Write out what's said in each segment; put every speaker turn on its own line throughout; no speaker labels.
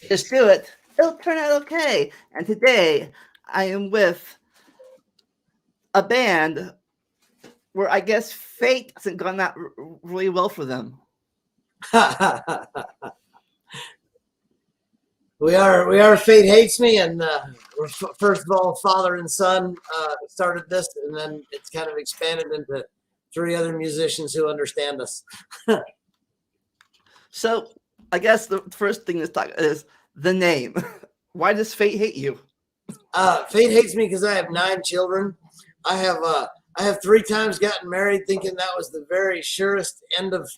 Just do it. It'll turn out okay. And today I am with a band where I guess fate hasn't gone that really well for them.
We are Fate Hates Me, and we're first of all, father and son started this, and then it's kind of expanded into three other musicians who understand us.
So I guess the first thing to talk is the name. Why does fate hate you?
Fate hates me because I have 9 children. I have 3 times gotten married thinking that was the very surest end of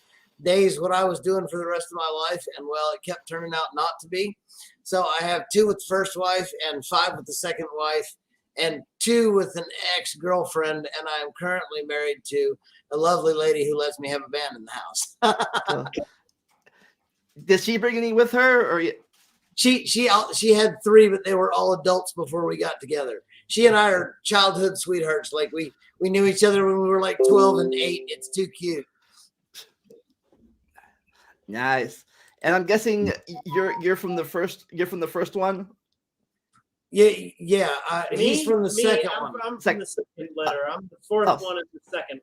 days what I was doing for the rest of my life, and well, it kept turning out not to be. So I have 2 with the first wife and 5 with the second wife and 2 with an ex-girlfriend, and I am currently married to a lovely lady who lets me have a band in the house.
Did she bring any with her, or
she had 3, but they were all adults before we got together. She and I are childhood sweethearts. Like we knew each other when we were like 12 and 8. It's too cute.
Nice. And I'm guessing you're from the first one.
Yeah. He's from the second one.
I'm from the second letter. I'm the fourth one is the second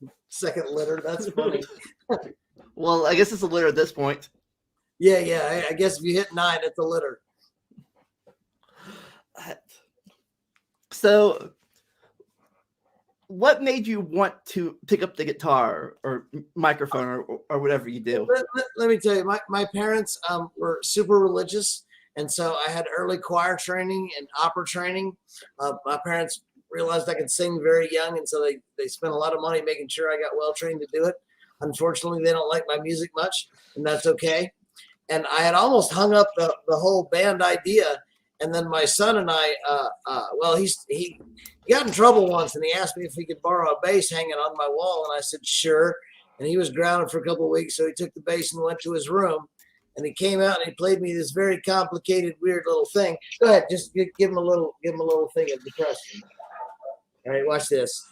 letter.
Second letter. That's funny.
Well, I guess it's a litter at this point.
Yeah. I guess if you hit 9, it's a litter.
So, what made you want to pick up the guitar or microphone or whatever you do?
Let me tell you, my parents were super religious, and so I had early choir training and opera training. My parents realized I could sing very young, and so they spent a lot of money making sure I got well trained to do it. Unfortunately, they don't like my music much, and that's okay. And I had almost hung up the whole band idea. And then my son and I, he got in trouble once, and he asked me if he could borrow a bass hanging on my wall, and I said sure. And he was grounded for a couple of weeks, so he took the bass and went to his room, and he came out and he played me this very complicated, weird little thing. Go ahead, just give him a little thing of depression. All right, watch this.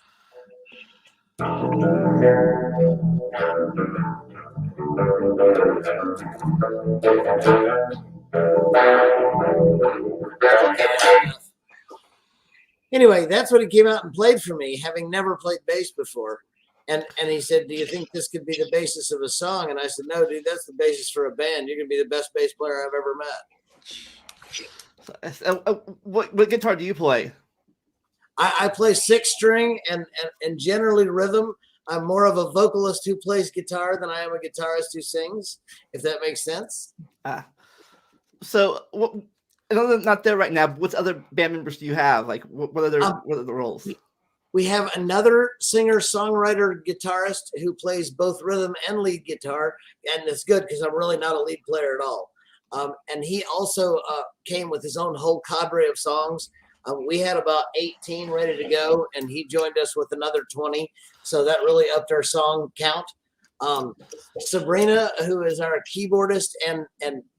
Anyway, that's what he came out and played for me, having never played bass before. And he said, "Do you think this could be the basis of a song?" And I said, "No, dude, that's the basis for a band. You're gonna be the best bass player I've ever
met." What guitar do you play?
I play 6-string and generally rhythm. I'm more of a vocalist who plays guitar than I am a guitarist who sings, if that makes sense.
So, not there right now, but what other band members do you have? Like, what are the roles?
We have another singer, songwriter, guitarist who plays both rhythm and lead guitar, and it's good because I'm really not a lead player at all. And he also came with his own whole cadre of songs. We had about 18 ready to go, and he joined us with another 20. So that really upped our song count. Sabrina, who is our keyboardist, and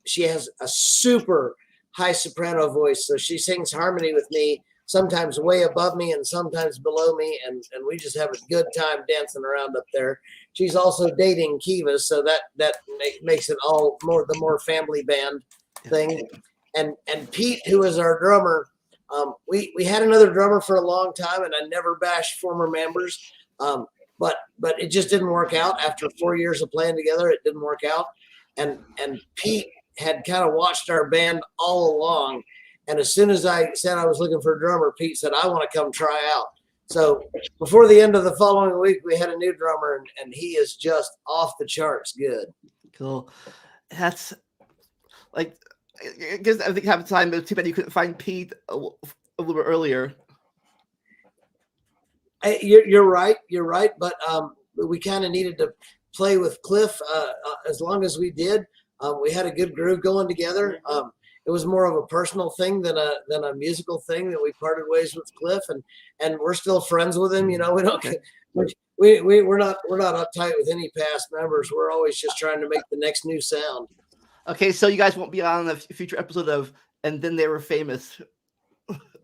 she has a super high soprano voice. So she sings harmony with me, sometimes way above me and sometimes below me. And we just have a good time dancing around up there. She's also dating Kiva, so that makes it all the more family band thing. And Pete, who is our drummer, we had another drummer for a long time, and I never bashed former members. But it just didn't work out. After 4 years of playing together, it didn't work out. And Pete had kind of watched our band all along. And as soon as I said I was looking for a drummer, Pete said, "I want to come try out." So before the end of the following week, we had a new drummer, and he is just off the charts good.
Cool. That's like, I guess I think half the time, it's too bad you couldn't find Pete a little bit earlier.
You're right. But we kind of needed to play with Cliff as long as we did. We had a good groove going together. It was more of a personal thing than a musical thing that we parted ways with Cliff, and we're still friends with him. You know, we don't. We're not uptight with any past members. We're always just trying to make the next new sound.
Okay, so you guys won't be on a future episode of "And Then They Were Famous."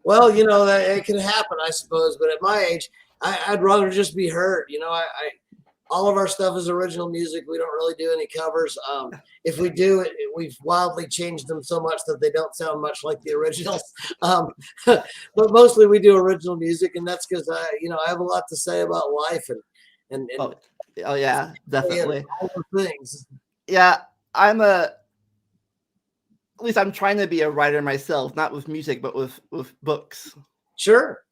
Well, you know, it can happen, I suppose. But at my age, I'd rather just be heard. You know, all of our stuff is original music. We don't really do any covers. If we do, we've wildly changed them so much that they don't sound much like the originals. But mostly we do original music, and that's because I have a lot to say about life and
oh yeah, definitely.
all the things.
Yeah, at least I'm trying to be a writer myself, not with music, but with books.
Sure,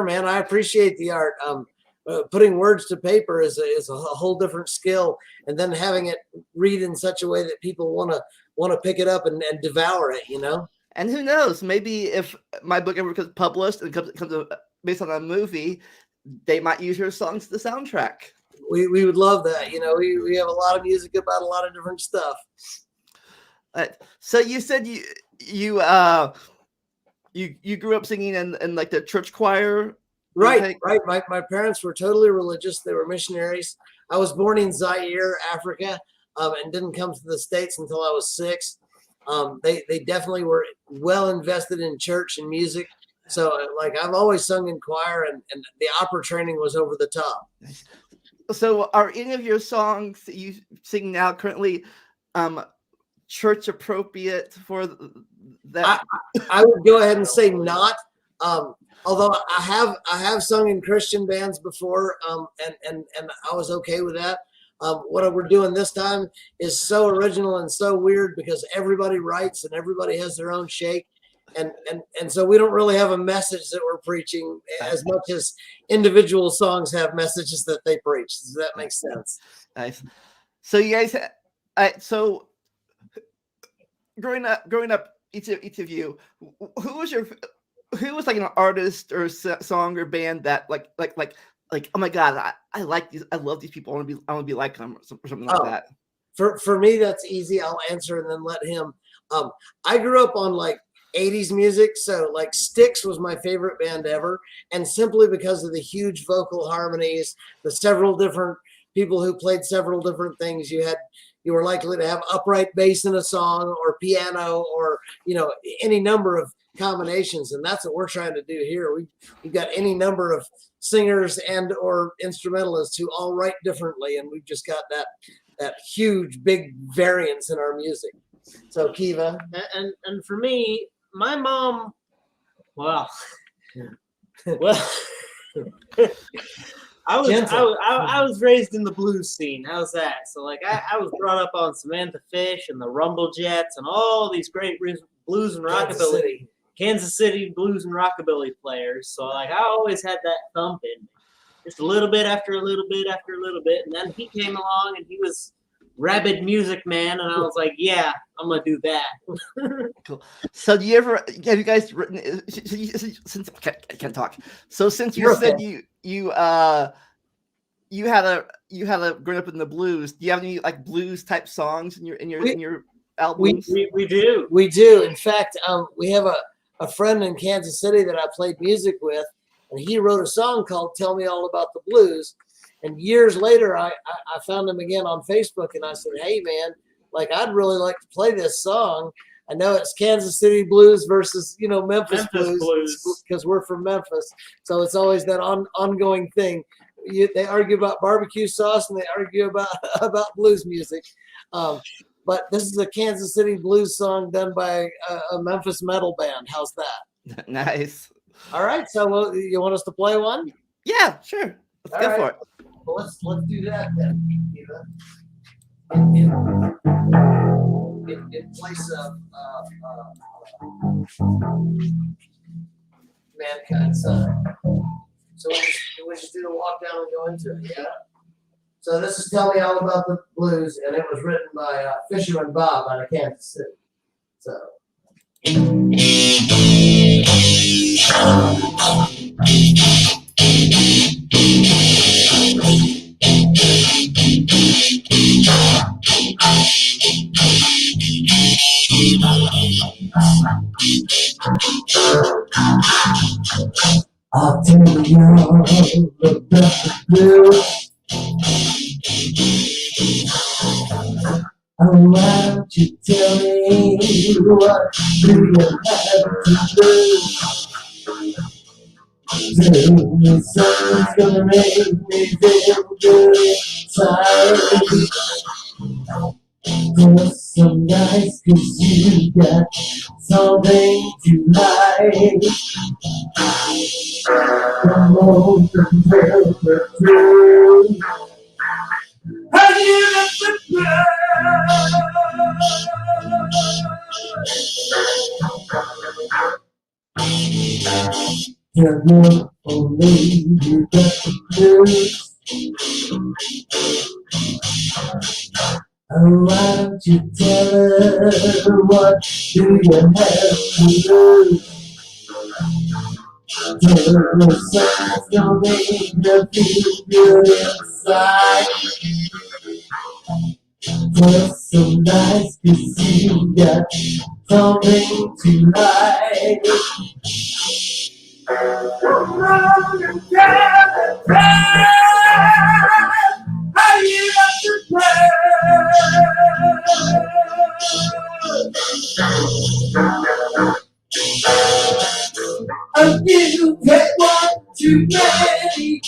man. I appreciate the art. Putting words to paper is a whole different skill, and then having it read in such a way that people want to pick it up and devour it.
And who knows? Maybe if my book ever gets published and comes based on a movie, they might use your songs to the soundtrack.
We would love that. We have a lot of music about a lot of different stuff.
So you said you grew up singing in like the church choir.
Right. My parents were totally religious. They were missionaries. I was born in Zaire, Africa, and didn't come to the States until I was 6. They definitely were well invested in church and music. So like I've always sung in choir, and the opera training was over the top.
So are any of your songs that you sing now currently church appropriate for that?
I would go ahead and say not. Although I have sung in Christian bands before, and I was okay with that. What we're doing this time is so original and so weird because everybody writes and everybody has their own shake, and so we don't really have a message that we're preaching as much as individual songs have messages that they preach. Does that make sense?
Nice. So you guys, so growing up, each of you, who was like an artist or song or band that like oh my god, I like these, I love these people, I want to be like them, or something like that.
For me, that's easy. I'll answer and then let him. I grew up on like 80s music, so like Styx was my favorite band ever, and simply because of the huge vocal harmonies, the several different people who played several different things. You were likely to have upright bass in a song, or piano, or any number of combinations, and that's what we're trying to do here. We've got any number of singers and or instrumentalists who all write differently, and we've just got that huge big variance in our music. So Kiva,
and for me, my mom, well, I was raised in the blues scene. How's that? So like I was brought up on Samantha Fish and the Rumble Jets and all these great blues and rockabilly, Kansas City blues and rockabilly players. So like I always had that thump in me, just a little bit after a little bit after a little bit, and then he came along and he was rabid music man, and I was like, yeah, I'm gonna do that.
Cool. So have you guys written, since I can't talk, so since you said you had a growing up in the blues, do you have any like blues type songs in your albums?
We do.
In fact, we have a friend in Kansas City that I played music with, and he wrote a song called Tell Me All About the Blues. And years later, I found him again on Facebook, and I said, hey, man, like, I'd really like to play this song. I know it's Kansas City blues versus, Memphis blues, because we're from Memphis. So it's always that ongoing thing. They argue about barbecue sauce, and they argue about blues music. But this is a Kansas City blues song done by a Memphis metal band. How's that?
Nice.
All right. So you want us to play one?
Yeah, sure. Let's go for it.
Well, let's do that then. In place of Mankind's Son. So we just do the walk down and go into it, yeah? So this is Tell Me All About the Blues, and it was written by Fisherman Bob out of Kansas City. So. I'll tell you all about the blues. Oh, why don't you tell me what do you have to do? Tell me something's gonna make me feel good.
tight. Just some nights 'cause you got something to hide. Come on, tell the truth. Have you got the tell me only you got the blues. Oh, why don't you tell her what do you have to lose? Tell her something's gonna make her feel good inside. Just some nights 'cause you got something to hide. Come on and tell how you got to play. You get one too many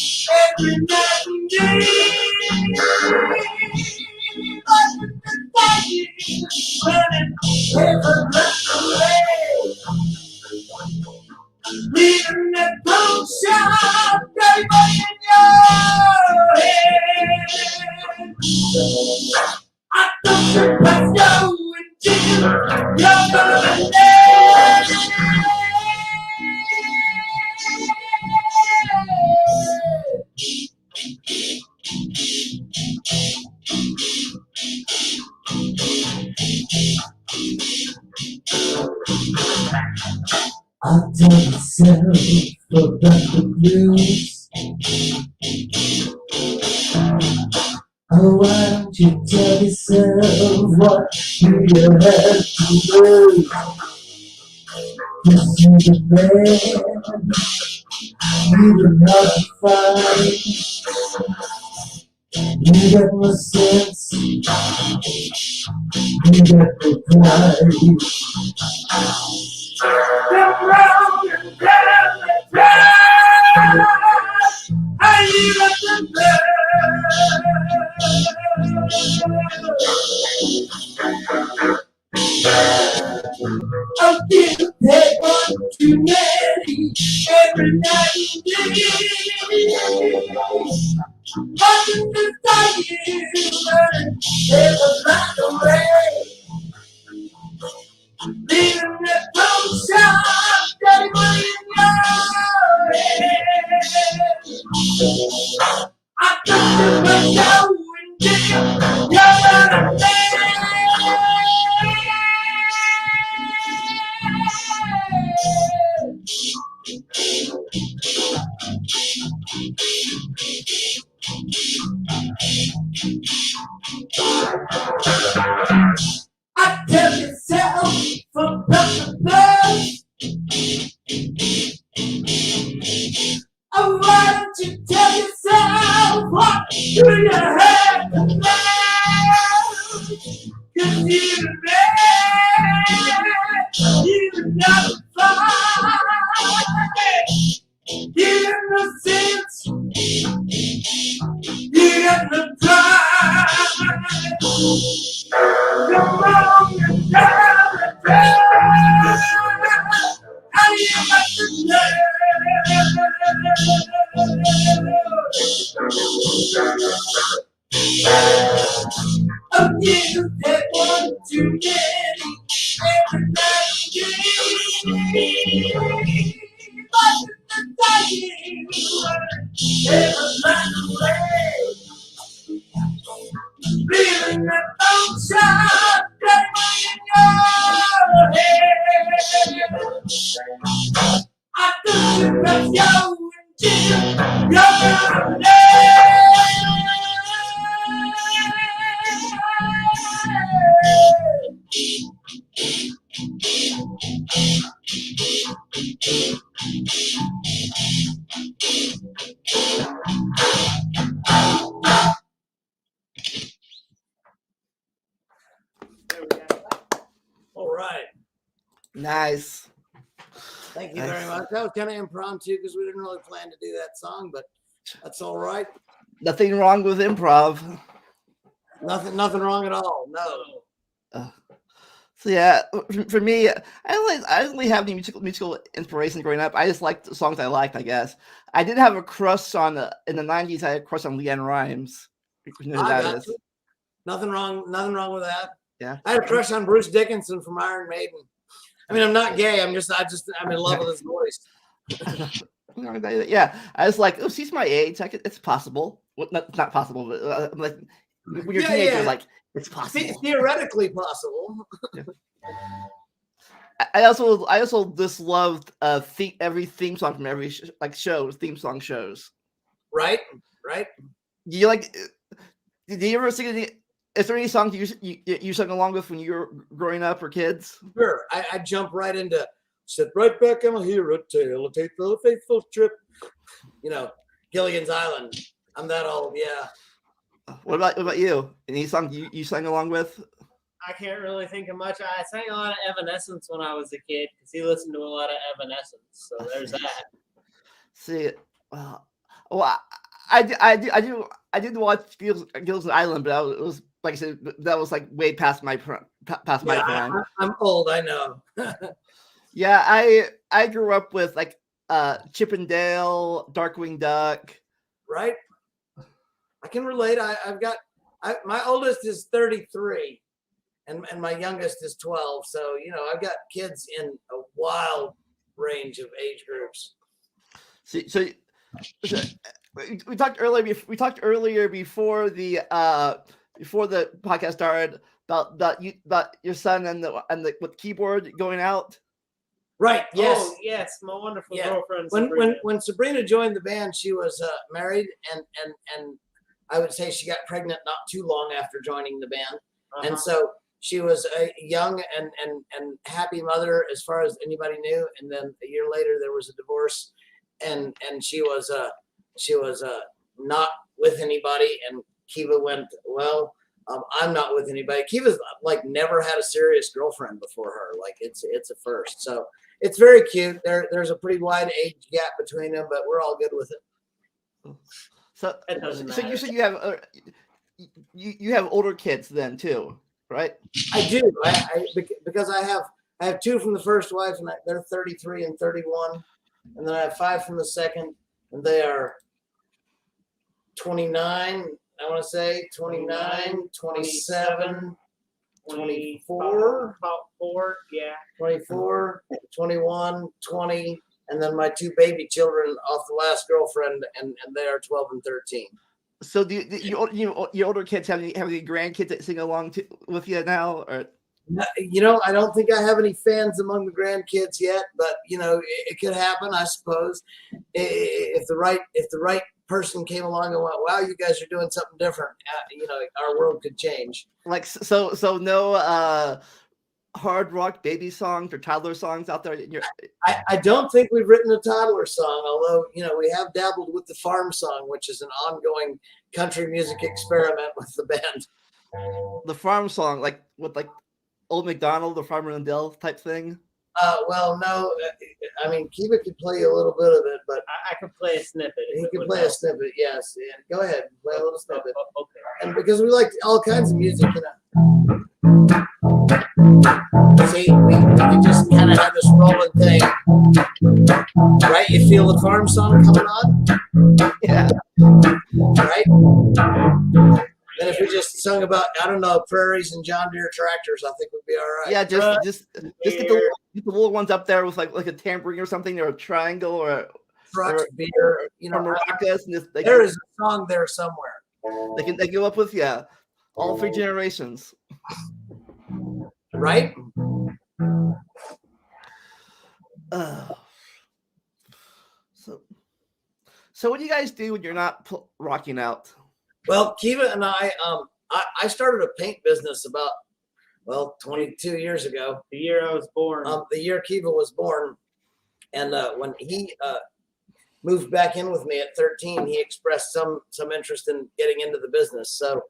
every night and day. Running ever away. Leaving that cold shot paper in your head. I thought you was going to you're gonna live. I tell myself about the blues. Oh, why don't you tell yourself what do you have to lose? 'Cause you're the man, you do not fight. You got no sense, you got no pride. Come round and tell me, how you got the I'll give that one too many every night and day. But in the time you learn, there's a blind away. Leaving that cold shot, daddy, money in your head. I thought you were going deep, you're gonna I tell yourself from the birth. Oh, why don't you tell yourself what do you have to learn? 'Cause you're the man, you're not fine. You're no sense, you got no time. Come on and tell me how you got to play. Oh, you had one too many every night and day. But the dying never run away. Feeling that ocean blowing in your head. I thought you were going to you're gonna
All right.
Nice.
Thank you very much. That was kind of impromptu because we didn't really plan to do that song, but that's all right.
Nothing wrong with improv.
Nothing wrong at all. No.
Uh, so yeah, for me, I didn't really have any musical inspiration growing up. I just liked the songs I liked, I guess. I did have a crush on in the '90s. I had a crush on Leanne Rimes. You know who
I
that
got
is?
you. Nothing wrong with that.
Yeah.
I had a crush on Bruce Dickinson from Iron Maiden. I mean, I'm not gay. I'm in love with his voice.
Yeah, I was like, oh, she's my age. It's possible. Well, not possible, but like when you're a teenager, like it's possible.
Theoretically possible.
Yeah. I also just loved every theme song from every theme song shows.
Right.
Do you like? Did you ever sing any? Is there any songs you sang along with when you were growing up or kids?
Sure. I jump right into sit right back and I'll hear a tale, take the faithful trip. You know, Gilligan's Island. I'm that old, yeah.
What about you? Any song you sang along with?
I can't really think of much. I sang a lot of Evanescence when I was a kid because he listened to a lot of Evanescence. So there's that.
See, well, I did watch Gilligan's Island, but it was like I said, that was like way past my prime.
I'm old, I know.
Yeah, I grew up with like Chip and Dale, Darkwing Duck.
Right. I can relate. My oldest is 33, and my youngest is 12. So I've got kids in a wild range of age groups.
So we talked earlier. We talked earlier before the podcast started about your son and the with keyboard going out.
Right. Yes.
Oh, yes. My wonderful girlfriend.
When Sabrina joined the band, she was married, and I would say she got pregnant not too long after joining the band, and so she was a young and happy mother as far as anybody knew. And then a year later, there was a divorce, and she was not with anybody. And Kiva went, well, I'm not with anybody. Kiva's like never had a serious girlfriend before her. Like it's a first. So it's very cute. There's a pretty wide age gap between them, but we're all good with it.
So you said you have older kids then too, right?
I do. Because I have two from the first wife, and they're 33 and 31, and then I have 5 from the second, and they are 29. I want to say 29, 27, 24,
about 4, yeah,
24, 21, 20, and then my 2 baby children off the last girlfriend, and they are 12 and 13.
So do your older kids have any grandkids that sing along with you now, or?
I don't think I have any fans among the grandkids yet, but it could happen, I suppose. If the right person came along and went, wow, you guys are doing something different, our world could change. Like
so no hard rock baby songs or toddler songs out there?
I don't think we've written a toddler song, although we have dabbled with the farm song, which is an ongoing country music experiment with the band.
The farm song, like with like Old MacDonald, the Farmer and Dale type thing.
Well, no, I mean, Kiva could play a little bit of it, but
I could play a snippet.
He could play a snippet, yes. Yeah, go ahead, play a little snippet.
Okay.
And because we like all kinds of music, See, we can just kind of have this rolling thing, right? You feel the farm song coming on,
yeah,
right? Then if we just sung about, I don't know, prairies and John Deere tractors, I think we'd be all right.
Yeah, just get the little ones up there with like a tambourine or something, or a triangle, or
trucks, beer,
or maracas. And
there is a song there somewhere.
They go up with all 3 generations,
right?
So what do you guys do when you're not rocking out?
Well, Kiva and I started a paint business about 22 years ago.
The year I was born.
The year Kiva was born, and when he moved back in with me at 13, he expressed some interest in getting into the business. So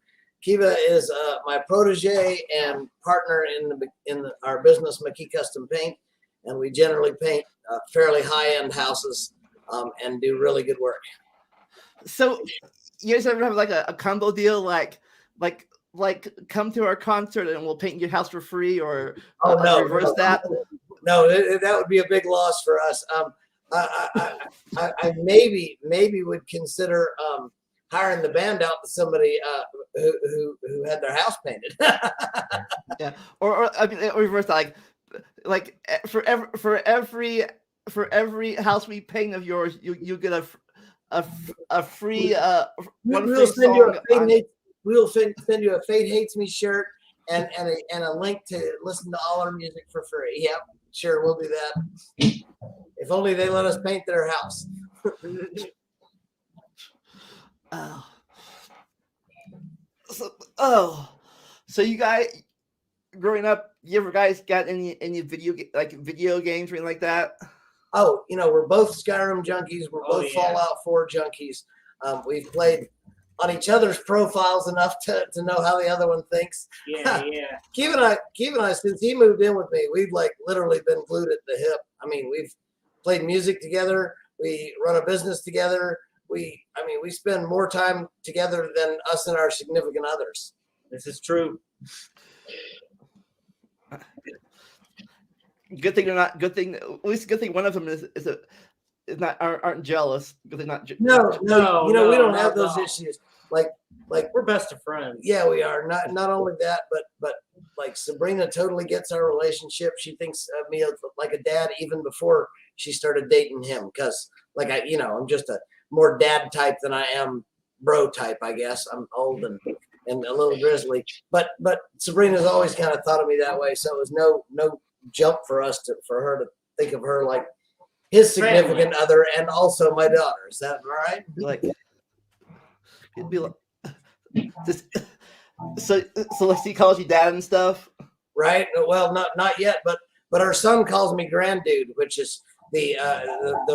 Kiva is my protege and partner in our business, McKee Custom Paint, and we generally paint fairly high-end houses and do really good work.
So you guys ever have like a combo deal, like come to our concert and we'll paint your house for free, or reverse that?
No, that would be a big loss for us. I maybe would consider hiring the band out to somebody who had their house painted.
Yeah, or I mean, reverse that, like for every house we paint of yours, you get a free
We'll send you a send you a Fate Hates Me shirt and a link to listen to all our music for free. Yep, sure, we'll do that. If only they let us paint their house.
So you guys, growing up, you ever guys got any video games or anything like that?
Oh, we're both Skyrim junkies. We're both Fallout 4 junkies. We've played on each other's profiles enough to know how the other one thinks.
Yeah.
Keith and I, since he moved in with me, we've like literally been glued at the hip. I mean, we've played music together. We run a business together. We spend more time together than us and our significant others.
This is true.
Good thing they're not. Good thing, at least good thing one of them aren't jealous. Good thing not.
No. We don't have those issues. Like
we're best of friends.
Yeah, we are. Not only that, but like Sabrina totally gets our relationship. She thinks of me like a dad even before she started dating him, because I'm just a more dad type than I am bro type, I guess. I'm old and a little grizzly, but Sabrina's always kind of thought of me that way. So it was no jump for her to think of her like his significant other and also my daughter. Is that right?
It'd be like this. So he calls you dad and stuff,
right? Well, not yet, but our son calls me granddude, which is the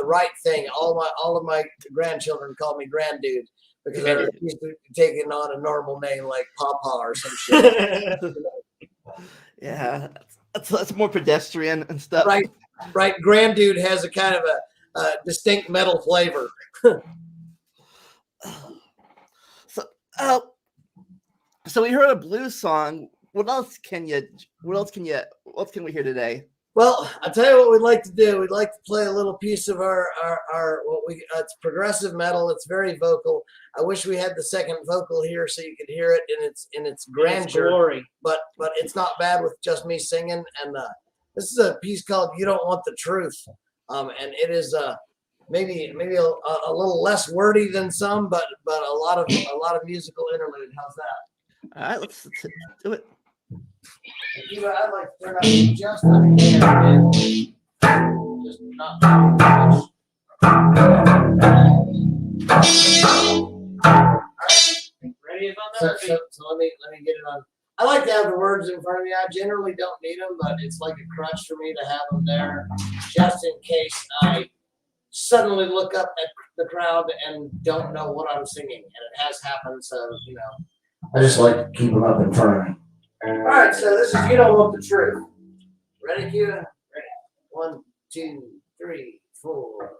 right thing. All of my grandchildren call me granddude because I refuse to take on a normal name like Papa or some shit.
Yeah, that's more pedestrian and stuff.
Right. Granddude has a kind of a distinct metal flavor.
So we heard a blues song. What else can we hear today?
Well, I'll tell you what we'd like to do. We'd like to play a little piece of our it's progressive metal. It's very vocal. I wish we had the second vocal here so you could hear it in its grandeur.
Glory.
But it's not bad with just me singing. And this is a piece called "You Don't Want the Truth," and it is maybe a little less wordy than some, but a lot of musical interlude. How's that?
All right, let's do it.
I'd like to turn up just a hair, man. Just not much.
Ready if I'm
So let me get it on. I like to have the words in front of me. I generally don't need them, but it's like a crutch for me to have them there, just in case I suddenly look up at the crowd and don't know what I'm singing, and it has happened. So I just like to keep them up in front of me. All right, so this is "You Don't Want the Truth." Ready, Q? Ready. 1, 2, 3, 4.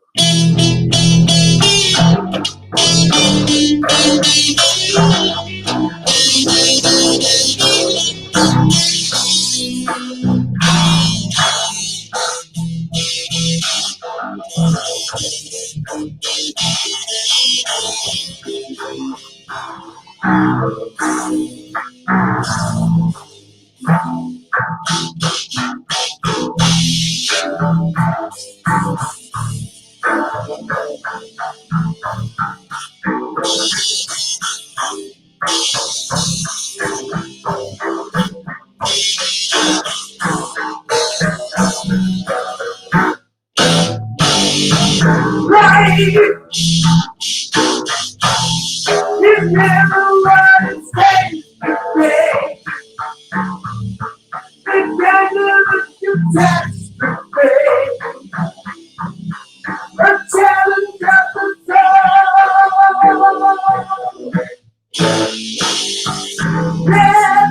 Right! You never run and stay away. The kind of you touch away. A challenge at the top. Yeah.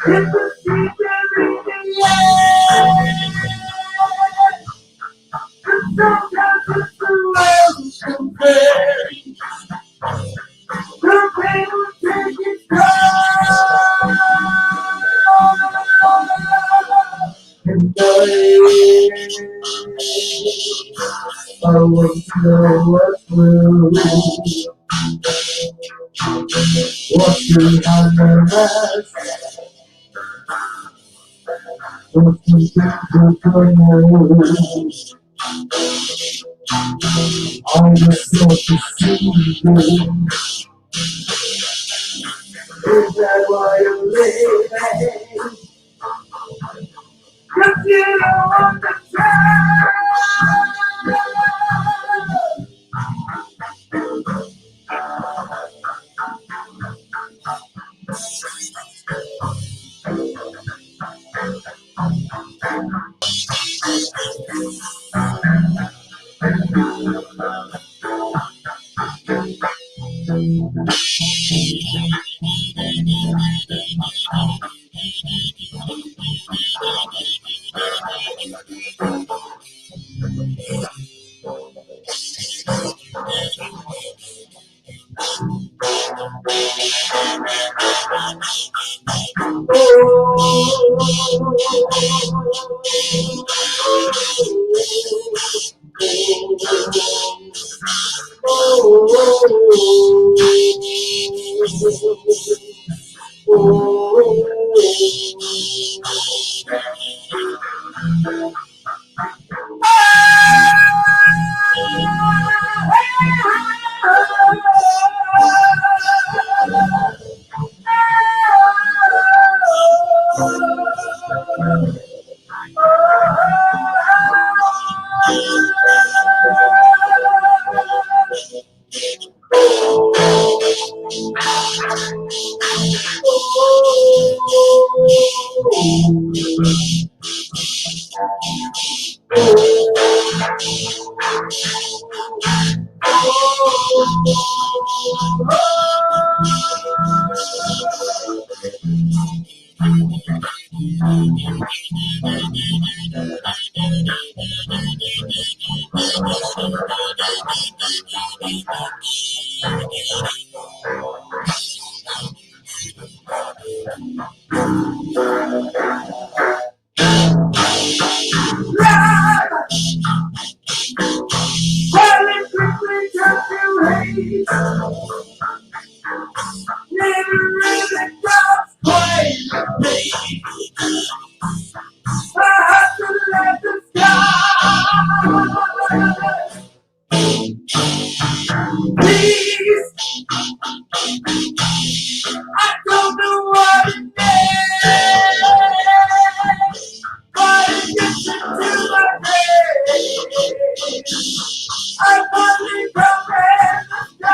It's the secret in the air. Sometimes it's the world compared.
I want to know what's true. What's behind the mask? What's behind the I just want to see you. Is that why you're living? 'Cause you don't understand. Very quickly turn to hate. Never really God's way. I have to let the sky. Please, I don't know what it is, but it gets into my brain. I finally comprehend the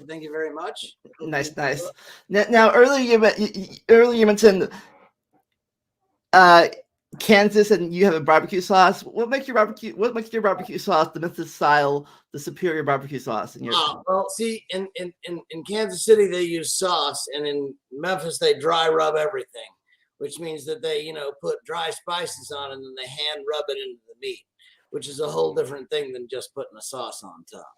Thank you very much.
Nice. Now earlier you mentioned Kansas, and you have a barbecue sauce. What makes your barbecue sauce the Memphis style, the superior barbecue sauce?
Well, see, in Kansas City they use sauce, and in Memphis they dry rub everything, which means that they put dry spices on and then they hand rub it into the meat, which is a whole different thing than just putting a sauce on top.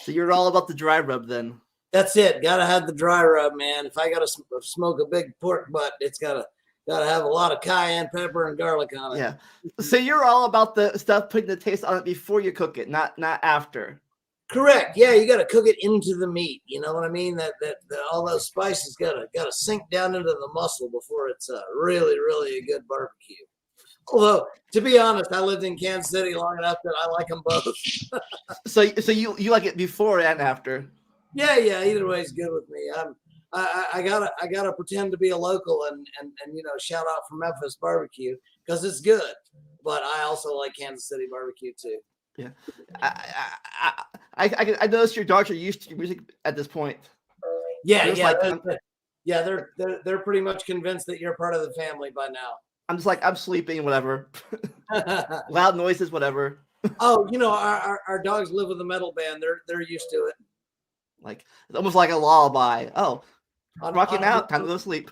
So you're all about the dry rub then.
That's it. Gotta have the dry rub, man. If I gotta smoke a big pork butt, it's gotta have a lot of cayenne pepper and garlic on it.
Yeah. So you're all about the stuff, putting the taste on it before you cook it, not after.
Correct. Yeah, you gotta cook it into the meat. You know what I mean? That all those spices gotta sink down into the muscle before it's really, really a good barbecue. Although, to be honest, I lived in Kansas City long enough that I like them both.
So you like it before and after?
Yeah. Either way is good with me. I gotta pretend to be a local and shout out for Memphis barbecue because it's good. But I also like Kansas City barbecue too.
Yeah, I noticed your dogs are used to your music at this point.
Yeah. They're pretty much convinced that you're part of the family by now.
I'm just like, I'm sleeping, whatever. Loud noises, whatever.
Oh, our dogs live with a metal band. They're used to it.
Like, it's almost like a lullaby. Oh, rocking out, time to go to sleep.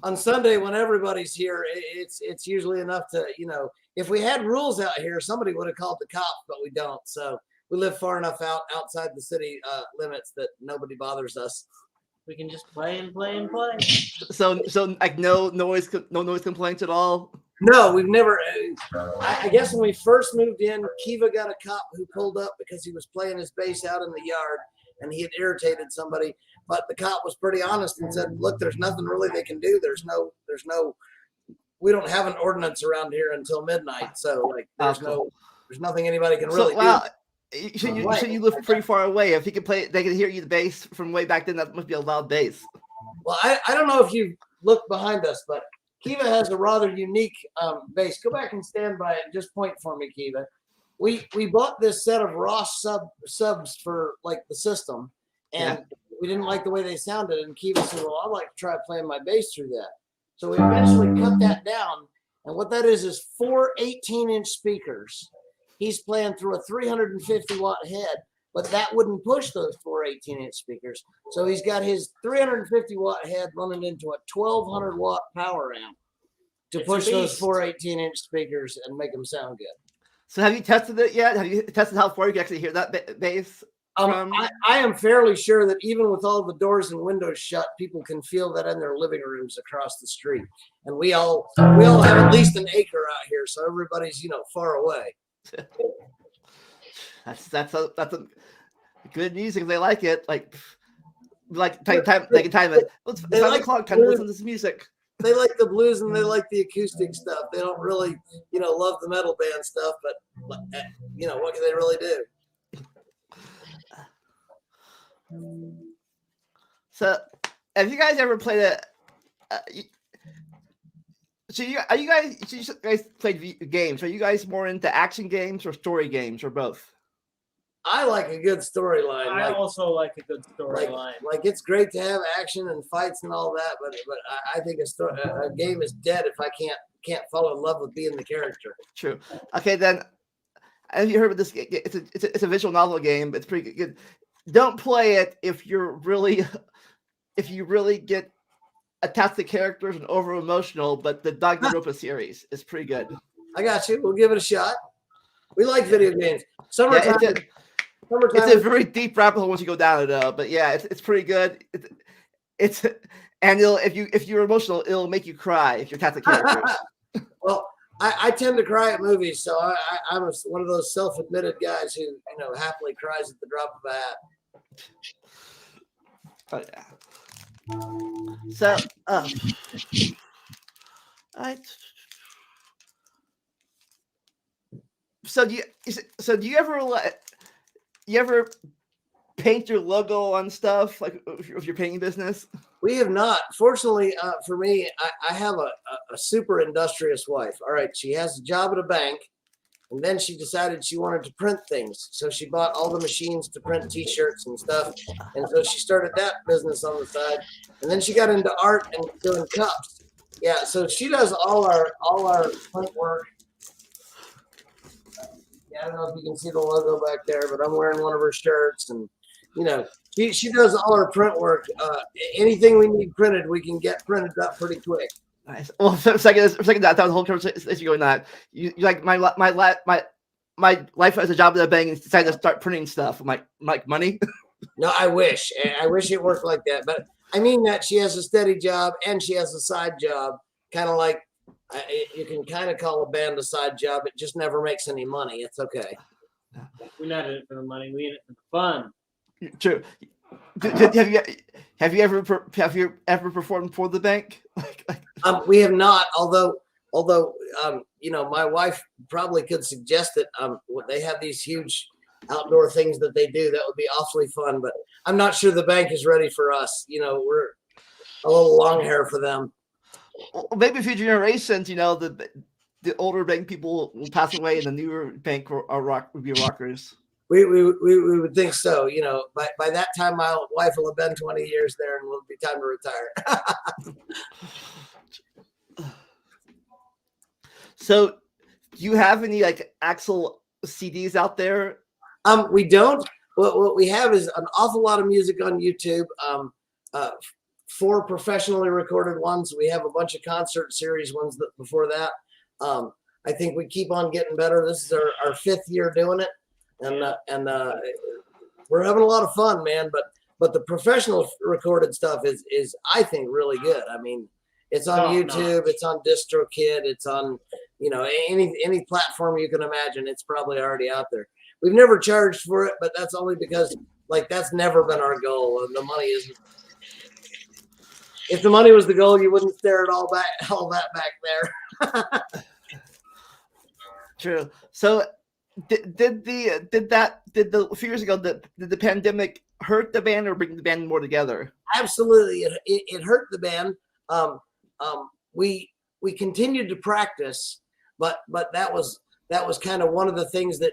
On Sunday, when everybody's here, it's usually enough to, if we had rules out here, somebody would have called the cops, but we don't. So we live far enough outside the city limits that nobody bothers us.
We can just play and play and play.
So like no noise complaints at all.
No, we've never. I guess when we first moved in, Kiva got a cop who pulled up because he was playing his bass out in the yard and he had irritated somebody. But the cop was pretty honest and said, "Look, there's nothing really they can do. There's no. We don't have an ordinance around here until midnight. So like, there's nothing anybody can really do."
Should you live pretty far away? If he could play, they could hear you the bass from way back then. That must be a loud bass.
Well, I don't know if you look behind us, but Kiva has a rather unique bass. Go back and stand by it and just point for me, Kiva. We bought this set of Ross subs for like the system, and we didn't like the way they sounded. And Kiva said, "Well, I'd like to try playing my bass through that." So we eventually cut that down, and what that is 4 18-inch speakers. He's playing through a 350-watt head, but that wouldn't push those 4 18-inch speakers. So he's got his 350-watt head running into a 1,200-watt power amp to push those 4 18-inch speakers and make them sound good.
So have you tested it yet? Have you tested how far you can actually hear that bass?
I am fairly sure that even with all the doors and windows shut, people can feel that in their living rooms across the street. And we all have at least an acre out here, so everybody's far away.
That's a good music. They like it. They can time it. It's 5 o'clock. Time to listen to this music.
They like the blues and they like the acoustic stuff. They don't really, love the metal band stuff. But what can they really do?
So, have you guys ever played a? You guys played games? Are you guys more into action games or story games or both?
I like a good storyline.
I also like a good storyline.
Like it's great to have action and fights and all that, but I think a game is dead if I can't fall in love with being the character.
True. Okay, then. Have you heard of this? It's a visual novel game. It's pretty good. Don't play it if you really get attached to characters and over emotional. But the Danganronpa series is pretty good.
I got you. We'll give it a shot. We like video games. Summertime. Summertime.
It's a very deep rabbit hole once you go down it, but yeah, it's pretty good. It's and if you're emotional, it'll make you cry if you're attached to characters.
Well, I tend to cry at movies, so I'm one of those self-admitted guys who happily cries at the drop of a hat.
Oh, yeah. So do you ever paint your logo on stuff like if you're painting business?
We have not. Fortunately for me, I have a super industrious wife. All right, she has a job at a bank, and then she decided she wanted to print things. So she bought all the machines to print T-shirts and stuff, and so she started that business on the side. And then she got into art and doing cups. Yeah, so she does all our print work. Yeah, I don't know if you can see the logo back there, but I'm wearing one of her shirts, and she does all our print work. Anything we need printed, we can get printed up pretty quick.
Nice. Well, for a second that was the whole conversation going on. You like my life as a job at a bank and decided to start printing stuff. I'm like money.
No, I wish it worked like that, but I mean that she has a steady job and she has a side job, kind of like you can kind of call a band a side job. It just never makes any money. It's okay.
We're not in it for the money. We're in it for the fun.
True. Have you ever performed for the bank?
We have not. Although my wife probably could suggest it. They have these huge outdoor things that they do that would be awfully fun. But I'm not sure the bank is ready for us. We're a little long hair for them.
Well, maybe future generations, the older bank people will pass away, and the newer bank would be rockers.
We would think so. By that time, my wife will have been 20 years there, and it'll be time to retire.
So, do you have any actual CDs out there?
We don't. What we have is an awful lot of music on YouTube. 4 professionally recorded ones. We have a bunch of concert series ones before that. I think we keep on getting better. This is our 5th year doing it. And we're having a lot of fun, man. But the professional recorded stuff is I think really good. I mean, it's on YouTube, it's on DistroKid, it's on any platform you can imagine. It's probably already out there. We've never charged for it, but that's only because that's never been our goal, and the money isn't. If the money was the goal, you wouldn't stare at all that back there.
True. So. Did a few years ago did the pandemic hurt the band or bring the band more together?
Absolutely, it hurt the band. We continued to practice, but that was kind of one of the things that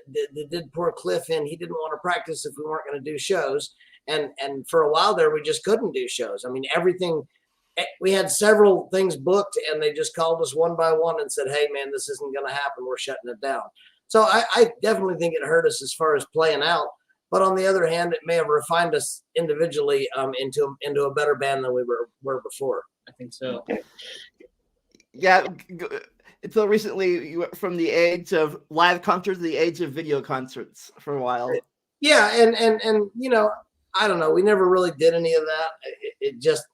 did poor Cliff in. He didn't want to practice if we weren't going to do shows, and for a while there we just couldn't do shows. I mean, everything. We had several things booked, and they just called us one by one and said, "Hey, man, this isn't going to happen. We're shutting it down." So I definitely think it hurt us as far as playing out. But on the other hand, it may have refined us individually into a better band than we were before.
I think so.
Yeah. Until recently, you went from the age of live concerts to the age of video concerts for a while.
Yeah, and I don't know. We never really did any of that. It just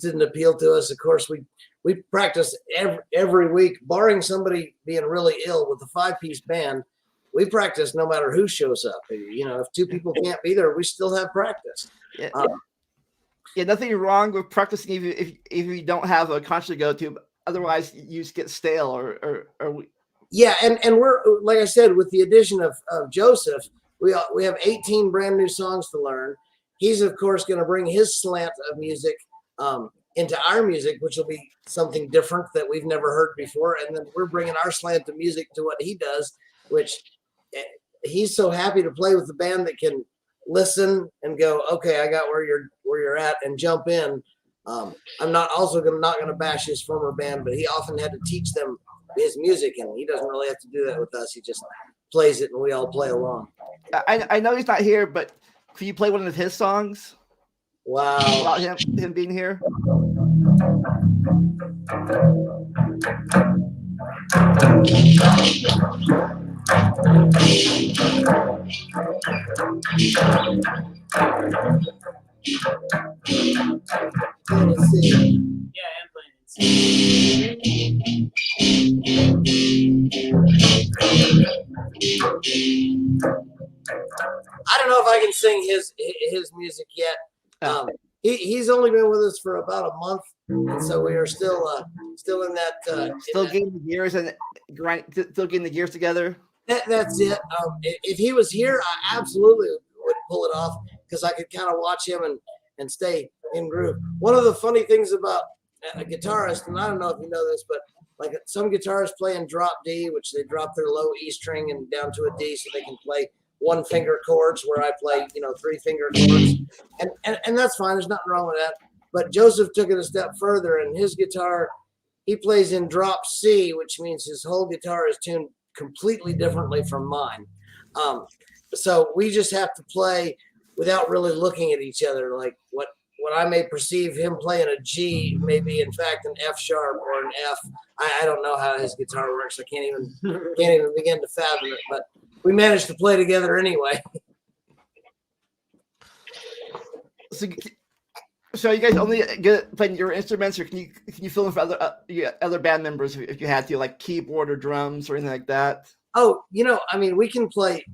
didn't appeal to us. Of course, we practice every week, barring somebody being really ill with a 5-piece band. We practice no matter who shows up. If 2 people can't be there, we still have practice.
Yeah, nothing wrong with practicing if you don't have a concert to go to. Otherwise, you just get stale or
Yeah, and we're, like I said, with the addition of Joseph, we have 18 brand new songs to learn. He's of course going to bring his slant of music into our music, which will be something different that we've never heard before. And then we're bringing our slant of music to what he does, which he's so happy to play with the band that can listen and go, okay, I got where you're at, and jump in. I'm not going to bash his former band, but he often had to teach them his music, and he doesn't really have to do that with us. He just plays it, and we all play along.
I know he's not here, but could you play one of his songs?
Wow.
About him being here?
TTwC.
Yeah, I'm playing.
I don't know if I can sing his music yet. He's only been with us for about a month, and so we are still in that.
Still getting the gears and still getting the gears together.
That's it. If he was here, I absolutely would pull it off because I could kind of watch him and stay in groove. One of the funny things about a guitarist, and I don't know if you know this, but like some guitarists play in drop D, which they drop their low E string and down to a D so they can play one finger chords, where I play, 3 finger chords. And that's fine. There's nothing wrong with that. But Joseph took it a step further, and his guitar, he plays in drop C, which means his whole guitar is tuned completely differently from mine. So we just have to play without really looking at each other. Like what I may perceive him playing a G may be in fact an F sharp or an F. I don't know how his guitar works. I can't even begin to fathom it, but we managed to play together anyway.
So you guys only get playing your instruments, or can you fill in for other band members if you had to, like keyboard or drums or anything like that?
Oh, we can play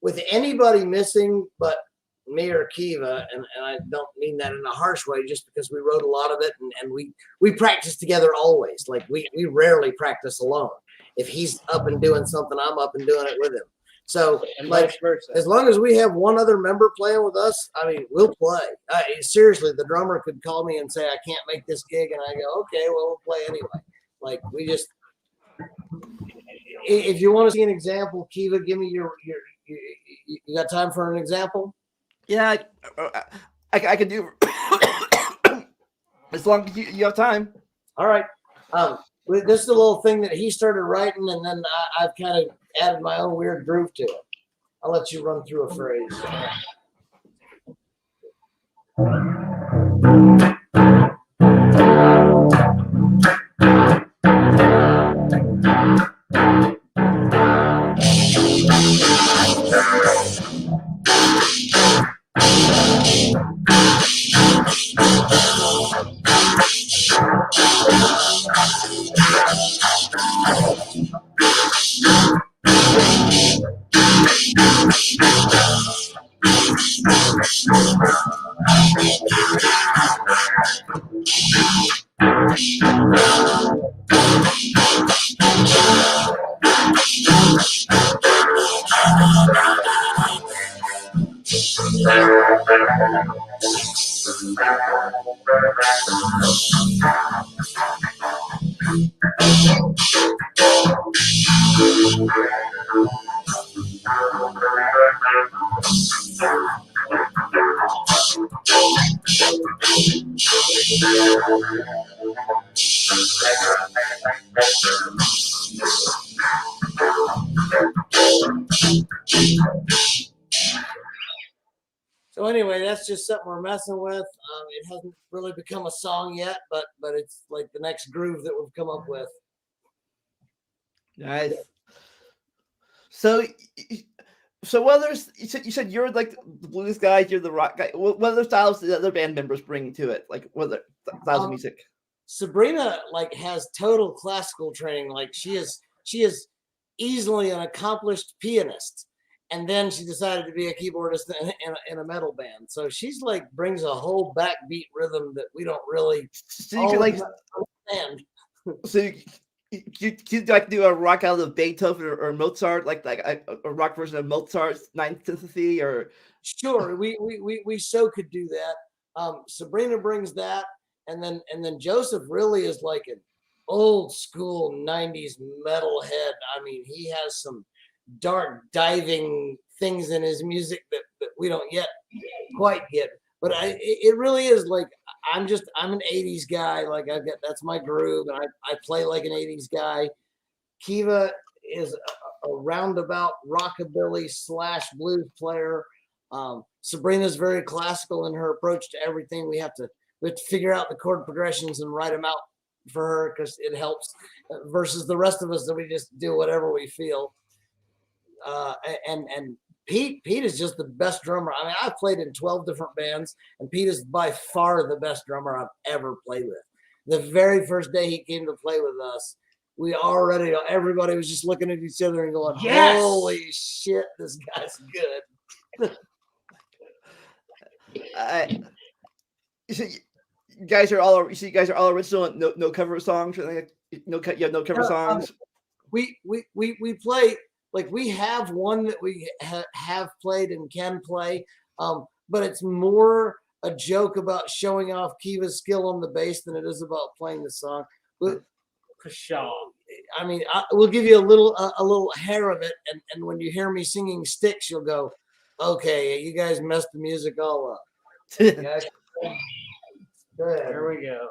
with anybody missing but me or Kiva, and I don't mean that in a harsh way, just because we wrote a lot of it and we practice together always. Like we rarely practice alone. If he's up and doing something, I'm up and doing it with him. So,
And
like,
vice versa.
as long as we have one other member playing with us, we'll play. Seriously, the drummer could call me and say, I can't make this gig. And I go, okay, well, we'll play anyway. Like, we just, if you want to see an example, Kiva, give me you got time for an example?
Yeah, I can do as long as you have time.
All right. This is a little thing that he started writing, and then I've kind of added my own weird groove to it. I'll let you run through a phrase. So anyway, that's just something we're messing with. It hasn't really become a song yet, but it's like the next groove that we've come up with.
Nice. So what others? You said you're like the blues guy, you're the rock guy. What other styles do the other band members bring to it? Like what other styles of music?
Sabrina has total classical training. Like she is easily an accomplished pianist, and then she decided to be a keyboardist in a metal band. So she's like brings a whole backbeat rhythm that we don't really
So you can
understand.
So you like do a rock out of Beethoven or Mozart, like a rock version of Mozart's Ninth Symphony, or
Sure, we so could do that. Sabrina brings that, and then Joseph really is like an old school 90s metalhead. He has some dark diving things in his music that we don't yet quite get. But it really is like I'm an 80s guy. Like that's my groove, and I play like an 80s guy. Kiva is a roundabout rockabilly / blues player. Sabrina's very classical in her approach to everything. We have to figure out the chord progressions and write them out for her because it helps versus the rest of us that we just do whatever we feel. And Pete is just the best drummer. I mean, I've played in 12 different bands, and Pete is by far the best drummer I've ever played with. The very first day he came to play with us, everybody was just looking at each other and going,
Yes!
"Holy shit, this guy's good."
You guys are all original. No cover songs. Or anything? No cover songs.
We play, like, we have one that we have played and can play, but it's more a joke about showing off Kiva's skill on the bass than it is about playing the song. But
For sure.
I mean, we'll give you a little hair of it, and when you hear me singing Sticks, you'll go, "Okay, you guys messed the music all up." Guys,
There we go.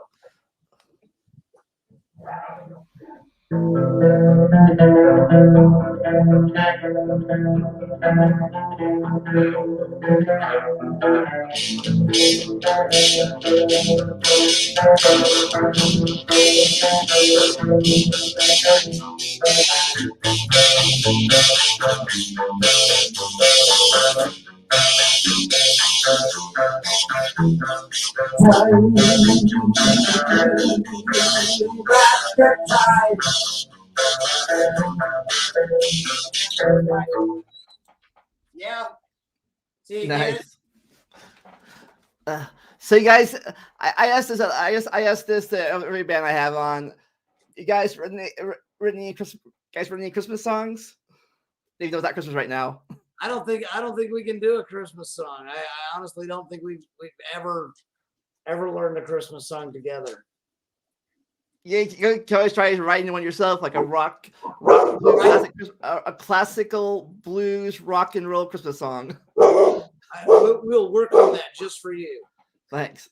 Yeah. See,
Nice. So you guys, I asked this. I asked this to every band I have on. You guys written any Christmas songs? Even though it's not Christmas right now.
I don't think we can do a Christmas song. I honestly don't think we've ever learned a Christmas song together.
Yeah, you can always try writing one yourself, like a rock blues, a classical blues rock and roll Christmas song.
We'll work on that just for you.
Thanks.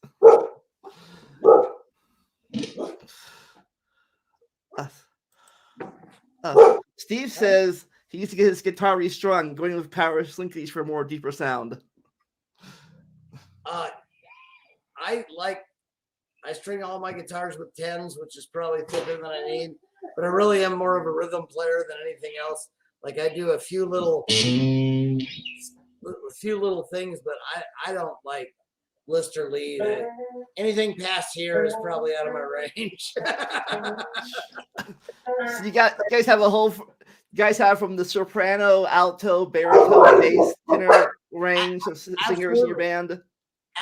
Steve says he needs to get his guitar restrung, going with power slinkies for a more deeper sound.
I string all my guitars with 10s, which is probably thicker than I need, but I really am more of a rhythm player than anything else. Like, I do a few little things, but I don't like blister lead. Anything past here is probably out of my range.
So you guys have you guys have from the soprano, alto, baritone, bass, tenor range of singers in your band.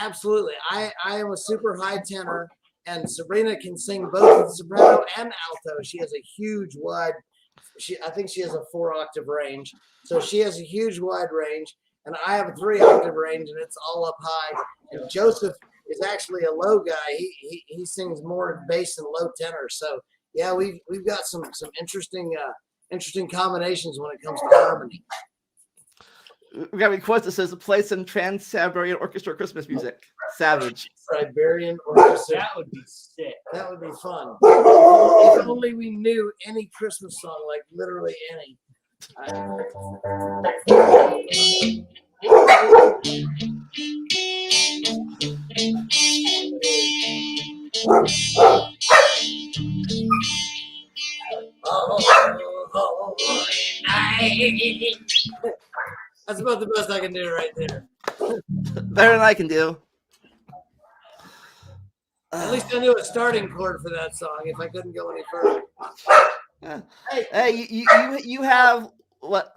Absolutely. I am a super high tenor, and Sabrina can sing both soprano and alto. She has a huge wide, I think she has a 4-octave range. So she has a huge wide range, and I have a 3-octave range, and it's all up high. And Joseph is actually a low guy. He sings more bass and low tenor. So yeah, we've got some interesting combinations when it comes to harmony.
We got a request that says play some Trans-Siberian Orchestra Christmas music. Savage.
Siberian Orchestra.
That would be sick.
That would be fun. If only we knew any Christmas song, like literally any. That's about the best I can do right there.
Better than I can do.
At least I knew a starting chord for that song if I couldn't go any further.
Hey, you have what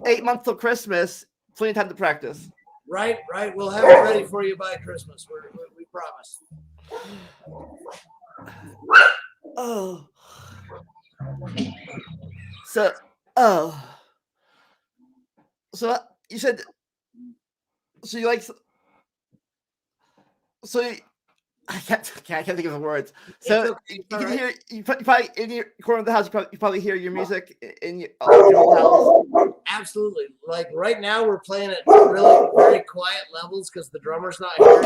8 months till Christmas. Plenty of time to practice.
Right. We'll have it ready for you by Christmas. We promise.
Oh. So you said. So you like. So I can't think of the words. So you can hear you probably in your corner of the house. You probably hear your music in your whole house.
Absolutely. Like right now, we're playing at really very quiet levels because the drummer's not here.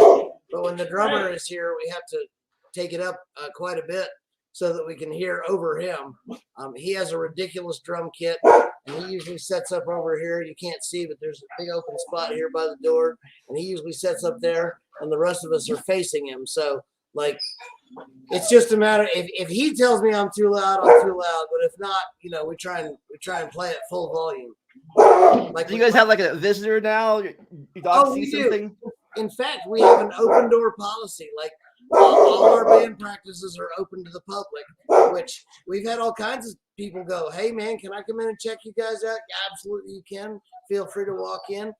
But when the drummer is here, we have to take it up quite a bit so that we can hear over him. He has a ridiculous drum kit, and he usually sets up over here. You can't see, but there's a big open spot here by the door, and he usually sets up there, and the rest of us are facing him. So, like, it's just a matter if he tells me I'm too loud, I'm too loud. But if not, we try and play at full volume. Like,
do you guys have like a visitor now? Your dog sees something?
In fact, we have an open door policy. Like all our band practices are open to the public, which we've had all kinds of people go, "Hey man, can I come in and check you guys out?" Absolutely, you can. Feel free to walk in.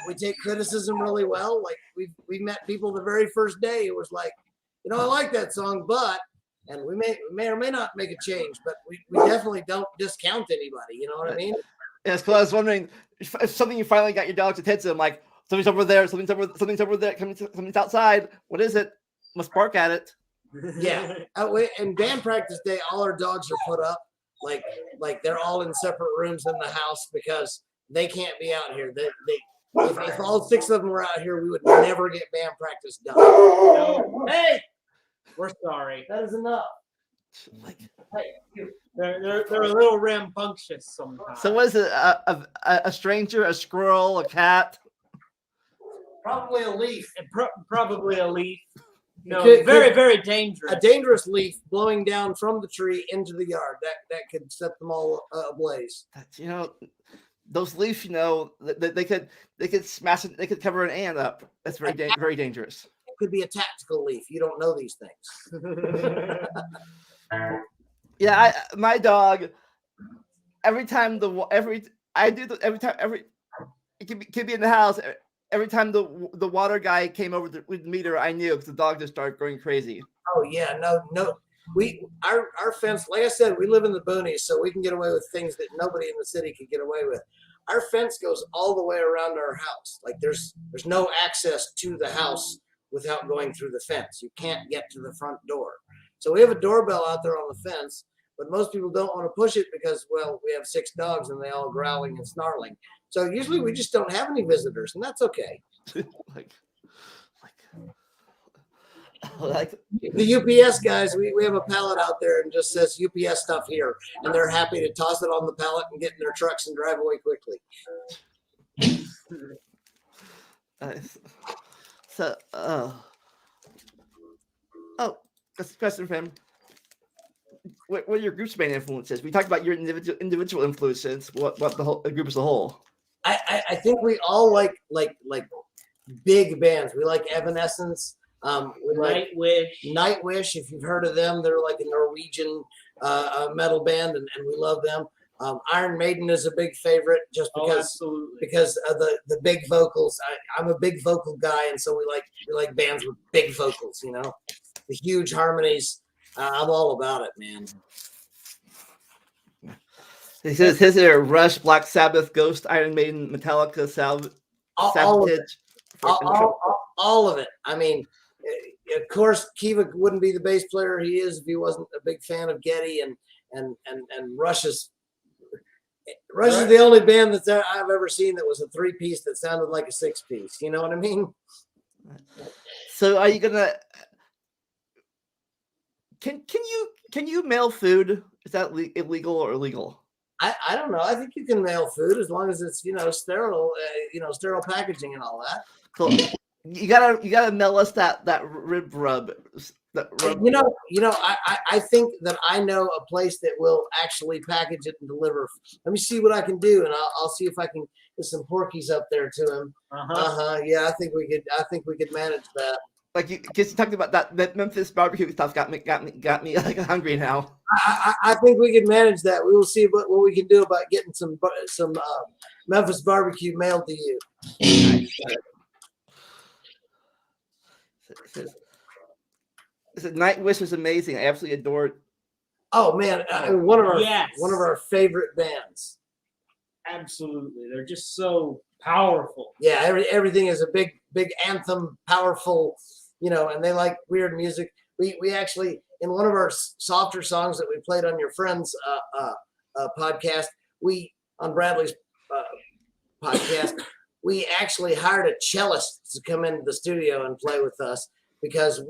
We take criticism really well. Like we met people the very first day. It was like, I like that song, but, and we may or may not make a change, but we definitely don't discount anybody. You know what I mean?
Yeah, because I was wondering if something you finally got your dog's attention, like something's over there, something's over there, something's outside. What is it? Must bark at it.
Yeah. And band practice day, all our dogs are put up. Like they're all in separate rooms in the house because they can't be out here. If all 6 of them were out here, we would never get band practice done.
No. Hey, we're sorry.
That is enough.
Like,
They're a little rambunctious sometimes.
so what is it? A stranger, a squirrel, a cat?
Probably a leaf.
Probably a leaf. No,
Could-
very dangerous.
A dangerous leaf blowing down from the tree into the yard. That could set them all ablaze.
Those leaves, they could smash it. They could cover an ant up. That's very dangerous.
It could be a tactical leaf. You don't know these things.
Yeah, my dog. Every time it could be in the house. Every time the water guy came over with the meter, I knew because the dog just started going crazy.
Oh yeah, no. Our fence, like I said, we live in the boonies, so we can get away with things that nobody in the city can get away with. Our fence goes all the way around our house. Like there's no access to the house without going through the fence. You can't get to the front door. So we have a doorbell out there on the fence, but most people don't want to push it because, well, we have 6 dogs and they all growling and snarling. So usually we just don't have any visitors, and that's okay.
like
The UPS guys, we have a pallet out there and just says UPS stuff here, and they're happy to toss it on the pallet and get in their trucks and drive away quickly.
So, that's a question for him. What are your group's main influences? We talked about your individual influences. What the whole group as a whole?
I think we all like big bands. We like Evanescence. We like Nightwish. If you've heard of them, they're like a Norwegian metal band, and we love them. Iron Maiden is a big favorite just because of the big vocals. I'm a big vocal guy, and so we like bands with big vocals. The huge harmonies. I'm all about it, man.
He says his are Rush, Black Sabbath, Ghost, Iron Maiden, Metallica, Sabotage.
All of it. I mean, of course, Kiva wouldn't be the bass player he is if he wasn't a big fan of Geddy, and Rush is the only band that I've ever seen that was a 3-piece that sounded like a 6-piece. You know what I mean?
So, are you gonna? Can you mail food? Is that illegal or illegal?
I don't know. I think you can mail food as long as it's sterile, sterile packaging and all that.
Cool. You gotta mail us that rib rub.
I think that I know a place that will actually package it and deliver. Let me see what I can do, and I'll see if I can get some porkies up there to him. Yeah, I think we could manage that.
Like you talked about that Memphis barbecue stuff got me like hungry now.
I think we can manage that. We will see what we can do about getting some Memphis barbecue mailed to you.
Nightwish was amazing. I absolutely adored.
Oh man, one of our favorite bands.
Absolutely, they're just so powerful.
Yeah, everything is a big anthem, powerful. And they like weird music. We actually, in one of our softer songs that we played on your friend's podcast, on Bradley's podcast, we actually hired a cellist to come into the studio and play with us because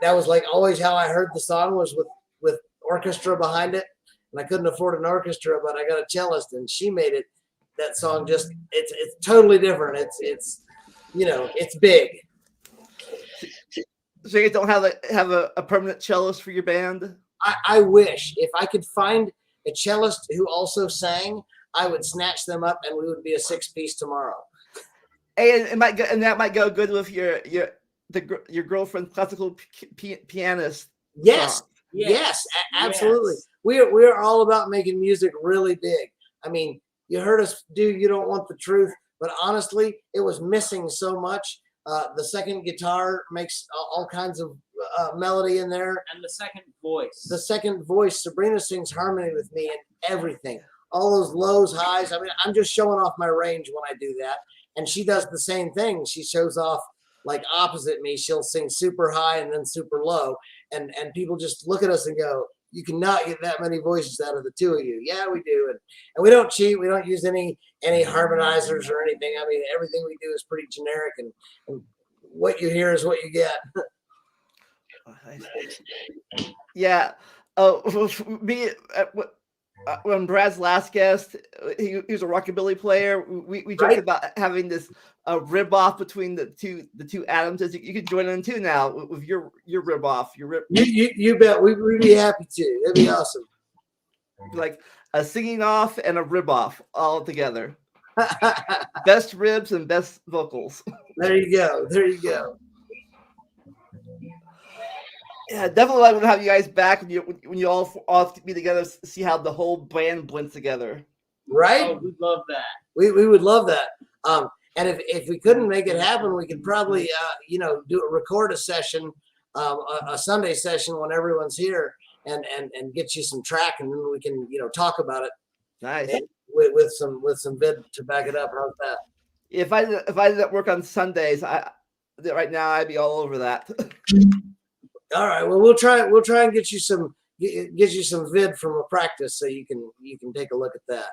that was like always how I heard the song was with orchestra behind it, and I couldn't afford an orchestra, but I got a cellist, and she made that song it's totally different. It's big.
So you don't have a permanent cellist for your band?
I wish if I could find a cellist who also sang, I would snatch them up and we would be a 6-piece tomorrow.
And that might go good with your girlfriend's classical pianist.
Yes,
song.
yes, absolutely. We're all about making music really big. I mean, you heard us do "You Don't Want the Truth," but honestly, it was missing so much. The second guitar makes all kinds of melody in there,
And the second voice.
the second voice. Sabrina sings harmony with me and everything. All those lows, highs. I mean, I'm just showing off my range when I do that. And she does the same thing. She shows off like opposite me. She'll sing super high and then super low. And people just look at us and go, you cannot get that many voices out of the two of you. Yeah, we do. And we don't cheat. We don't use any harmonizers or anything. I mean, everything we do is pretty generic. And what you hear is what you get.
Yeah. Oh, me. When Brad's last guest, he was a rockabilly player. We joked
Right.
about having this rib off between the two Adams. You can join in too now with your rib off. Your rib,
You bet. We'd be happy to. That'd be awesome.
like a singing off and a rib off all together. Best ribs and best vocals.
There you go. There you go.
Yeah, definitely like to have you guys back when you all be together. See how the whole band blends together.
Right?
Oh, we'd love that.
We would love that. And if we couldn't make it happen, we could probably record a session, a Sunday session when everyone's here, and get you some track, and then we can talk about it
Nice.
with some vid to back it up. How's that?
If I didn't work on Sundays, right now I'd be all over that.
All right. Well, we'll try and get you some vid from a practice so you can take a look at that.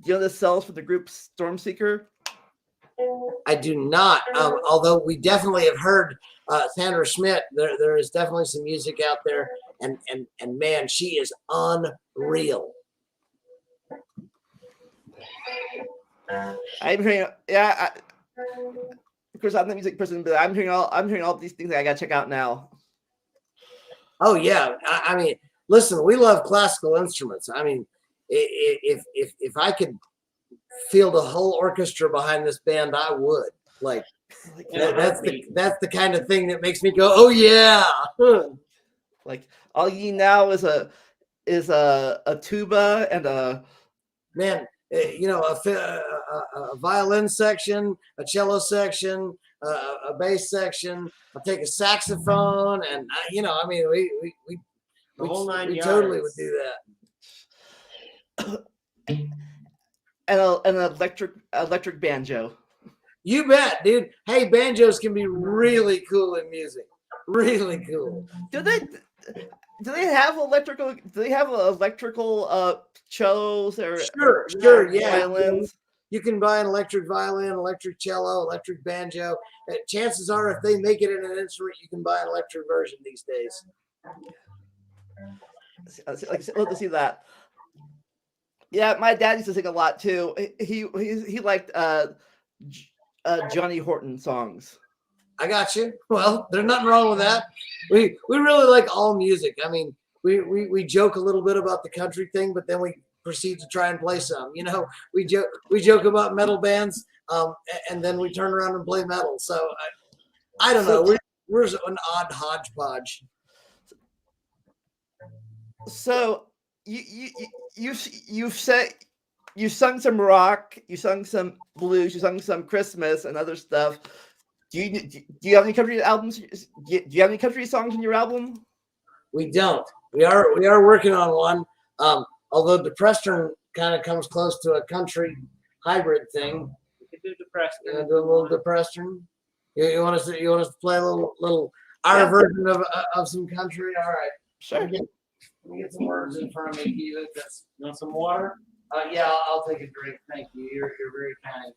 Do you know the cells for the group Stormseeker?
I do not. Although we definitely have heard Sandra Schmidt. There is definitely some music out there, and man, she is unreal.
I'm hearing, yeah. Of course, I'm the music person, but I'm hearing all these things that I gotta check out now.
Oh yeah, I mean, listen, we love classical instruments. I mean, if I could field a whole orchestra behind this band, I would. Like that's the kind of thing that makes me go, oh yeah.
Like all you need now is a tuba and a
man. A violin section, a cello section, a bass section. I'll take a saxophone, and we
The whole 9 yards.
totally would do that.
and an electric banjo.
You bet, dude. Hey, banjos can be really cool in music. Really cool.
Do they have electrical? Do they have electrical cellos or
Sure, yeah.
violins?
You can buy an electric violin, electric cello, electric banjo. Chances are, if they make it in an instrument, you can buy an electric version these days.
I'd love to see that. Yeah, my dad used to sing a lot too. He liked Johnny Horton songs.
I got you. Well, there's nothing wrong with that. We really like all music. I mean, we joke a little bit about the country thing, but then we proceed to try and play some. We joke about metal bands, and then we turn around and play metal. So I don't know. We're an odd hodgepodge.
So you said you sung some rock, you sung some blues, you sung some Christmas and other stuff. Do you have any country albums? Do you have any country songs in your album?
We don't. We are working on one. Although Depression kind of comes close to a country hybrid thing.
We could do Depressed.
Do a little Depression. You want us to play a little our version of some country? All right.
Sure.
Let me get some words in front of me. You
Want some water?
Yeah, I'll take a drink. Thank you. You're very kind.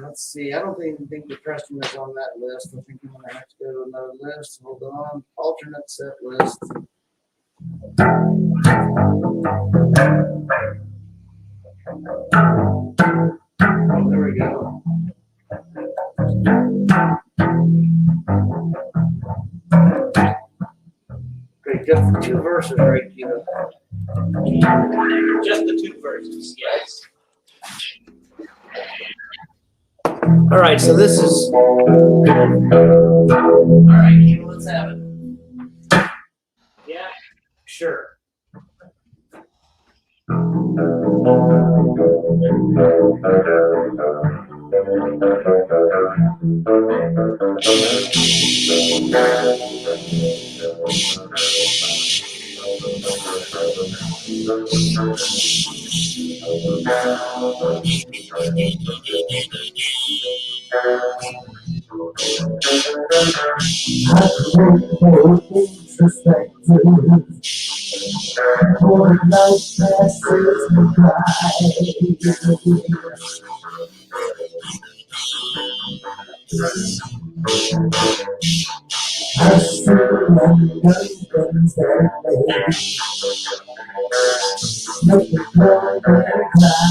Let's see. I don't even think Depression is on that list. I think I'm going to have to go to another list. Hold on. Alternate set list. Just the 2 verses, right, Cuba?
Just the 2 verses, yes.
All right, so this is. All right, Cuba, let's have it.
Yeah.
Sure.
For life passes me by. I still am young things that make me cry and cry.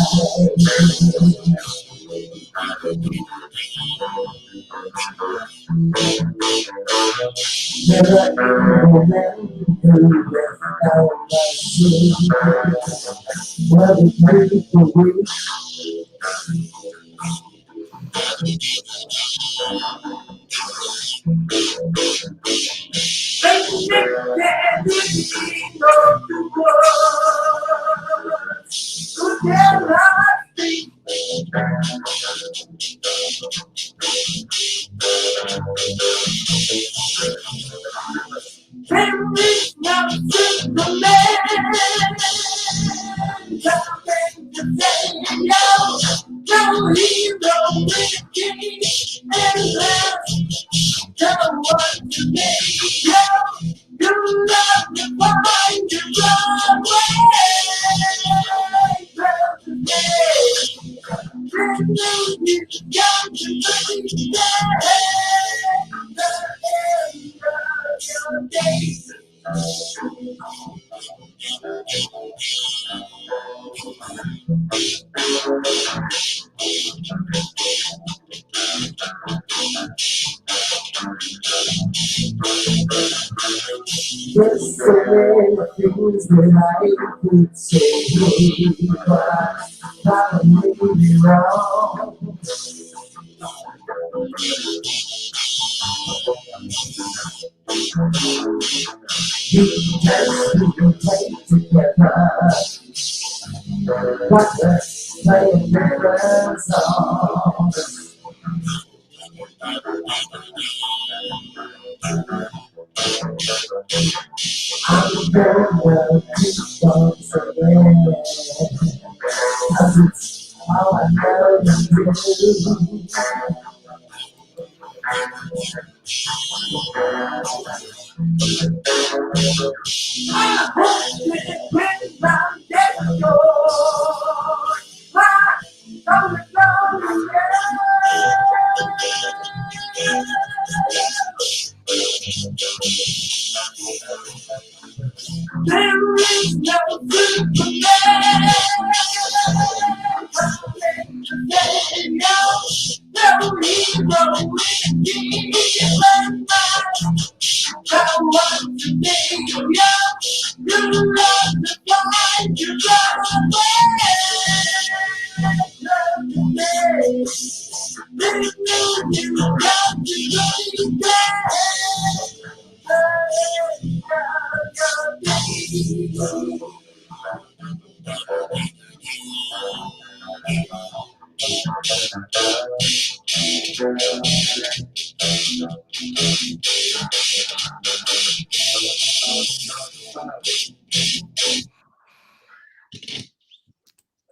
There are evil men who left out my sin. What it made for me. There is no Superman coming to save you. No hero with king and no one to make you. You love to find your own way. Well, today, there's no use young to be there. Your days. There's so many things that I could say, but I probably be wrong. You just need to play together, watch us play a different song. I'm gonna keep on singing, 'cause it's all I know to do. I hope that when I'm dead, you're coming down there is no Superman coming to save you. No hero with demon mind. No one to make you. You love to find your own way. Love to make. This new you got to go back.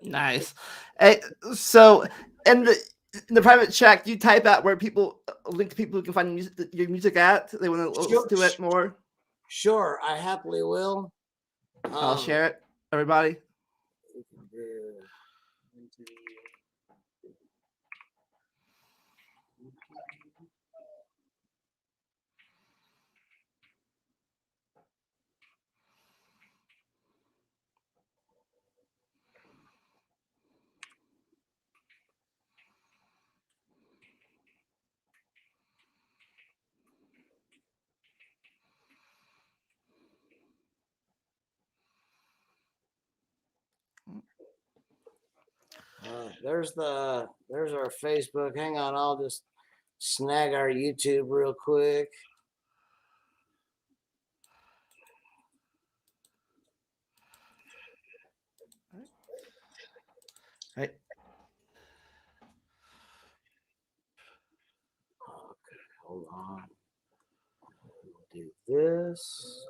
Nice. Hey, so in the private chat, you type out where people link to people who can find your music at. They want to listen to it more.
Sure, I happily will.
I'll share it, everybody.
There's our Facebook. Hang on, I'll just snag our YouTube real quick.
Right.
Okay, hold on. We'll do this.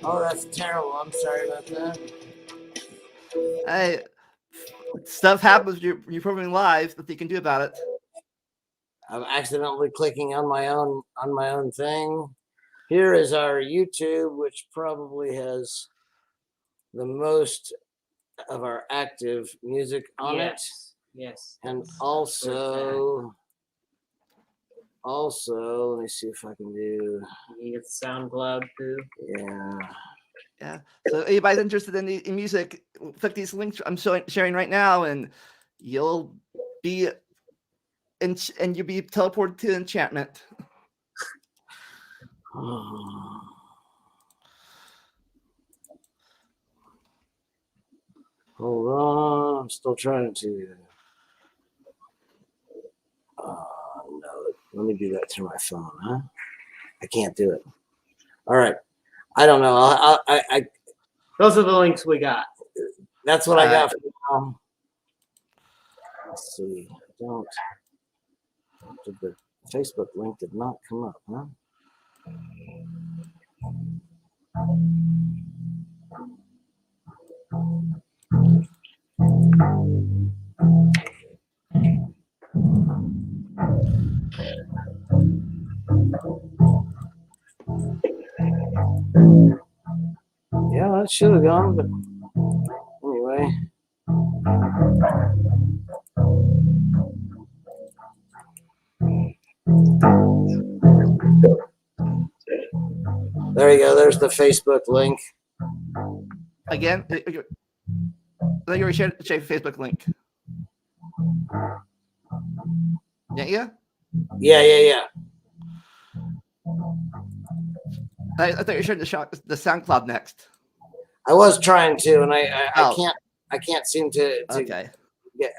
Oh, that's terrible. I'm sorry about that.
Hey, stuff happens when you're programming live. Nothing you can do about it.
I'm accidentally clicking on my own thing. Here is our YouTube, which probably has the most of our active music on it.
Yes.
And also, let me see if I can do.
You get SoundCloud too.
Yeah.
Yeah. So anybody's interested in music, click these links I'm sharing right now, and you'll be and you'll be teleported to enchantment.
Hold on, I'm still trying to. No, let me do that through my phone, huh? I can't do it. All right, I don't know. I
Those are the links we got.
That's what I got for now. Let's see. The Facebook link did not come up, huh? Yeah, that should have gone, but anyway. There you go. There's the Facebook link.
Again, you already shared the Facebook link. Yeah.
Yeah.
I thought you were sharing the SoundCloud next.
I was trying to, and I
Oh.
I can't seem to
Okay.
get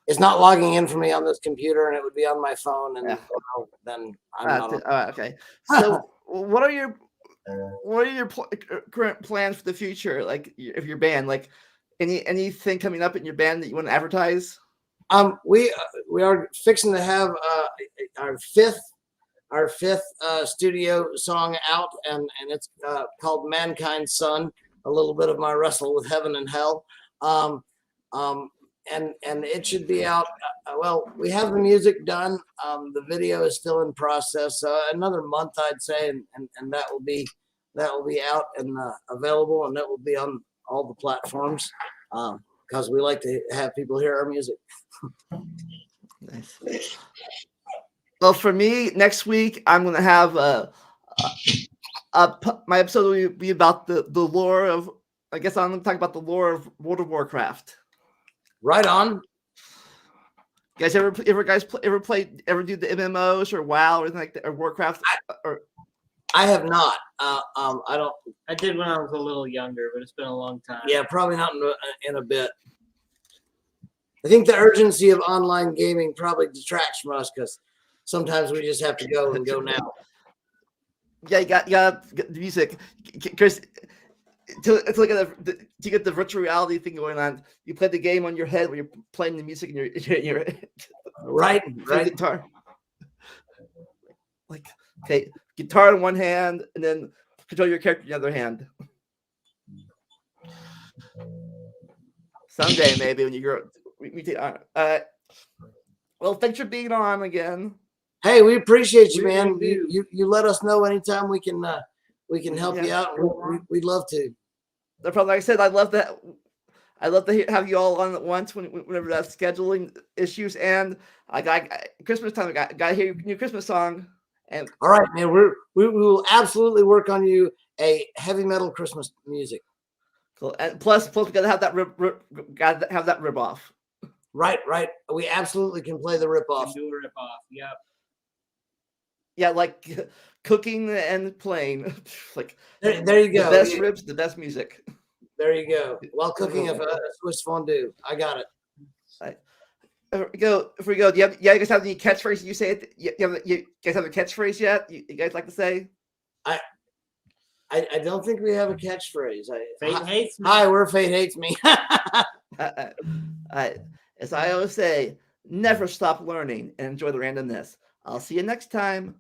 it's not logging in for me on this computer, and it would be on my phone, and
Yeah.
then I'm not.
Okay. So, what are your current plans for the future? Like, if your band, like, anything coming up in your band that you want to advertise?
We are fixing to have our fifth studio song out, and it's called Mankind's Son, a little bit of my wrestle with heaven and hell. And it should be out. Well, we have the music done. The video is still in process. Another month, I'd say, and that will be out and available, and that will be on all the platforms because we like to have people hear our music.
Nice. Well, for me, next week I'm going to have my episode will be about the lore of. I guess I'm going to talk about the lore of World of Warcraft.
Right on.
You guys ever do the MMOs or WoW or anything like that, or Warcraft?
I have not. I don't.
I did when I was a little younger, but it's been a long time.
Yeah, probably not in a bit. I think the urgency of online gaming probably detracts from us because sometimes we just have to go now.
Yeah, you got the music, Chris. To get the virtual reality thing going on, you play the game on your head where you're playing the music and you're
right
guitar. Like, okay, guitar in one hand and then control your character in the other hand. Someday, maybe when you grow. We take on. Well, thanks for being on again.
Hey, we appreciate you, man. You let us know anytime we can help you out. We'd love to.
No problem. Like I said, I'd love to have you all on at once whenever that's scheduling issues. And I got Christmas time. I got to hear your new Christmas song. And
all right, man. We will absolutely work on you a heavy metal Christmas music.
Cool. And plus we got to have that rip off.
Right. We absolutely can play the rip off.
Do a rip off. Yep.
Yeah, like cooking and playing. Like
there you go.
The best ribs, the best music.
There you go. While cooking a Swiss fondue. I got it.
If we go, do you guys have any catchphrase you say it? You guys have a catchphrase yet? You guys like to say?
I don't think we have a catchphrase.
Fate hates me.
Hi, we're Fate Hates Me.
As I always say, never stop learning and enjoy the randomness. I'll see you next time.